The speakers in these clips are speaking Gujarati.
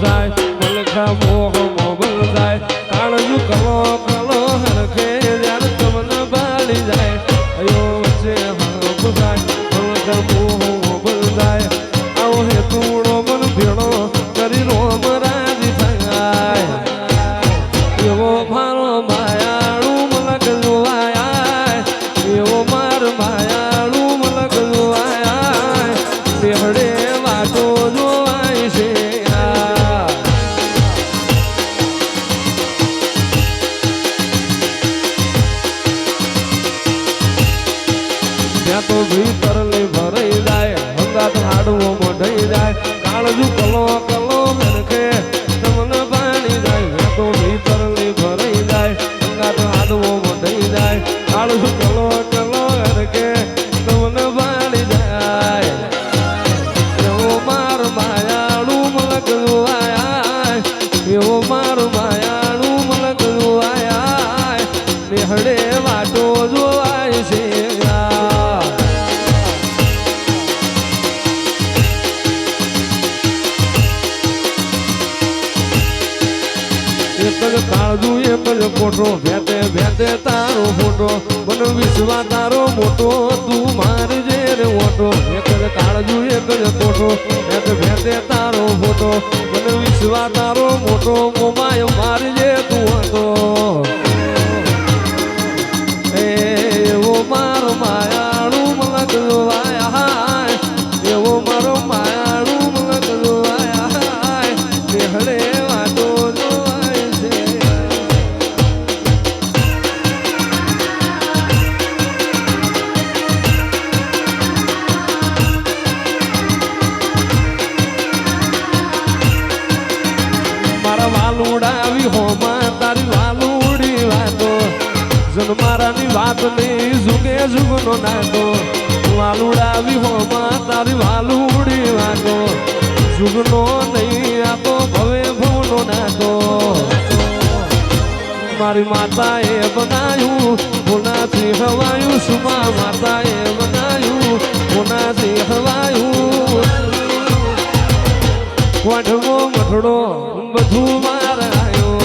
જાય મલખા મોહ મોબલ જાય કાળજુ કલો કલો હરખે જ્યારે તમને બાળી જાય અયો વચ્ચે હંપ જાય મલખા મોહ મોબલ જાય આવો હેતુડો મન ભેળો કરી રોમ રાજી થાય એવો મારો માયાળુ મલક જોવાય એવો માર માયાળુ મલક જોવાય બેહડે વાતો જોવાય છે ત્યાં તો ભીતર ને ભરાઈ જાય હંગાત હાડવો મોઢાઈ જાય કાળજુ કલો કલો હરખે તમને પાણી જાય ત્યાં તો ભીતર ને ભરાઈ જાય હંગાત હાડવો મોઢાઈ જાય કાળજુ કલો કલો હરખે તમને પાણી જાય એવો માર માયાળુ મલક જોવાય એવો માર માયાળુ મલક જોવાય બેહડે વાટો જોવાય છે એક જ કાળજુ એક જ ફોટો ભેતે ભેતે તારો ફોટો મને વિશ્વા તારો મોટો તું મારી જે રે ઓટો એક જ કાળજુ એક જ ફોટો ભેતે ભેતે તારો ફોટો મને વિશ્વા તારો મોટો મોમાય મારી જે તું હતો એવો મારો માયાળુ મલક જોવાય એવો મારો માયાળુ મલક જોવાય બેહડે વાટો જોવાય છે મારા વાલુડા આવી હોમાં તારી વાલુડી વાતો જન્મારાની વાત નહીં જુગે જુગનો નાતો વાલુડા આવી હોમાં તારી વાલુડી વાતો જુગનો નહીં આ તો ભવે ભવનો નાતો મારી માતાએ બનાયું કોનાથી હવાયું સુમા માતાએ બનાયું કોનાથી હવાયું વાઢવો મઠડો બધું મારાયો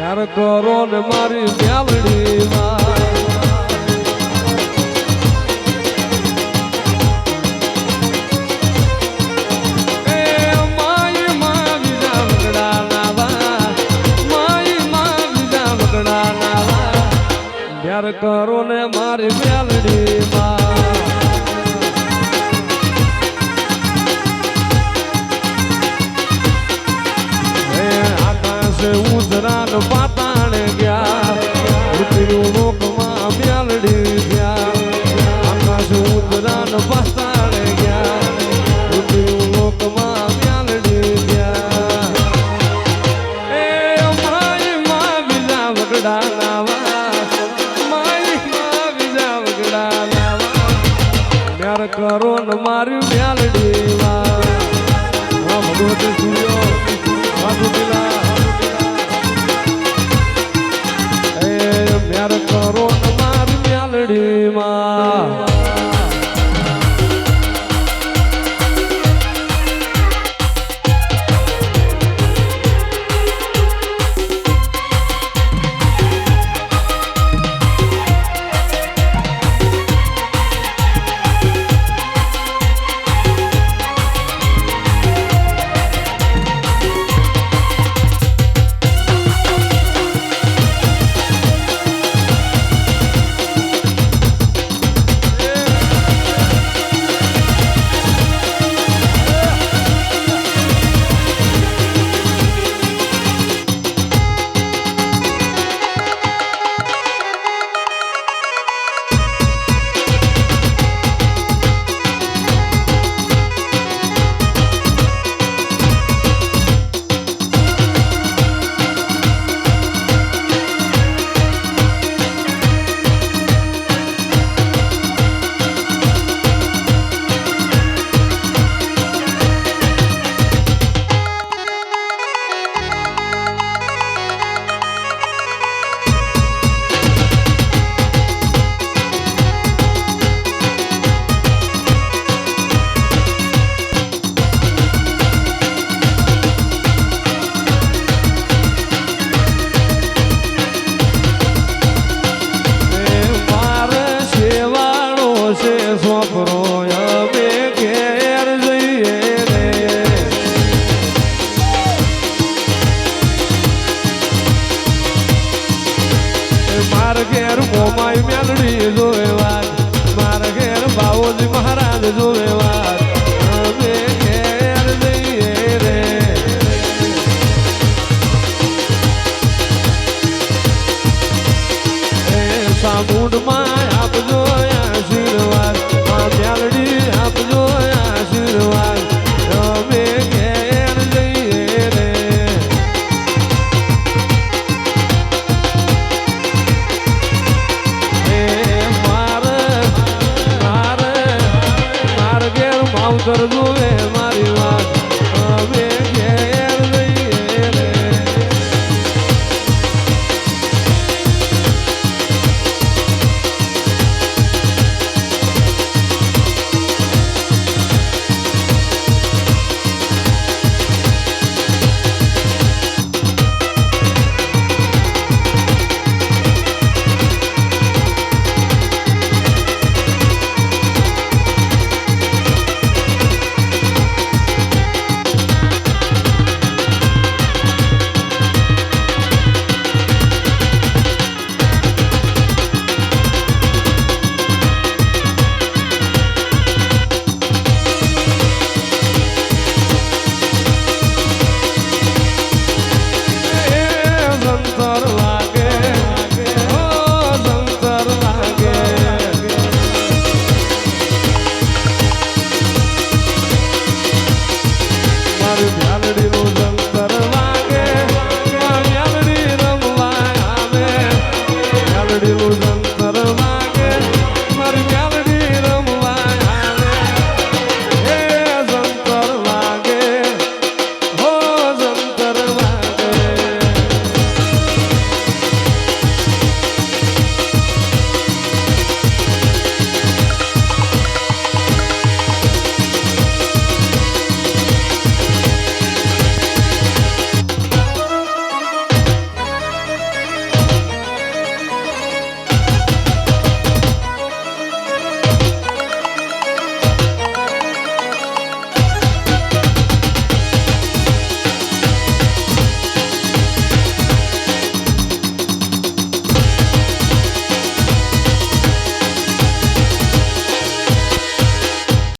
પ્યાર કરો ને મારી મ્યાલડી માં પ્યાર કરો ને મારી મ્યાલડી માં આકાશે ઉધરાન પાતાણે ગયા પૃથ્વી લોકમાં મ્યાલડી ગયા આકાશે ઉધરાન પાતાણે ગયા પૃથ્વી લોકમાં મ્યાલડી ગયા એ મારી માં બીજા વગડા નાવા કરો ને મારી મ્યાલડી માં ભગવતી સૂર્યો પ્યાર કરો ને મારી મ્યાલડી માં મોમાઈ મ્યાલડી જોવે વાત મારા ઘેર બાવોજી મહારાજ જોવે વાત અમે ઘેર જઈએ રે સામુંડમાં આપજો આશીર્વાદ મ્યાલડી આપજો આશીર્વાદ અમે ઘેર જઈએ રે માવતર જોવે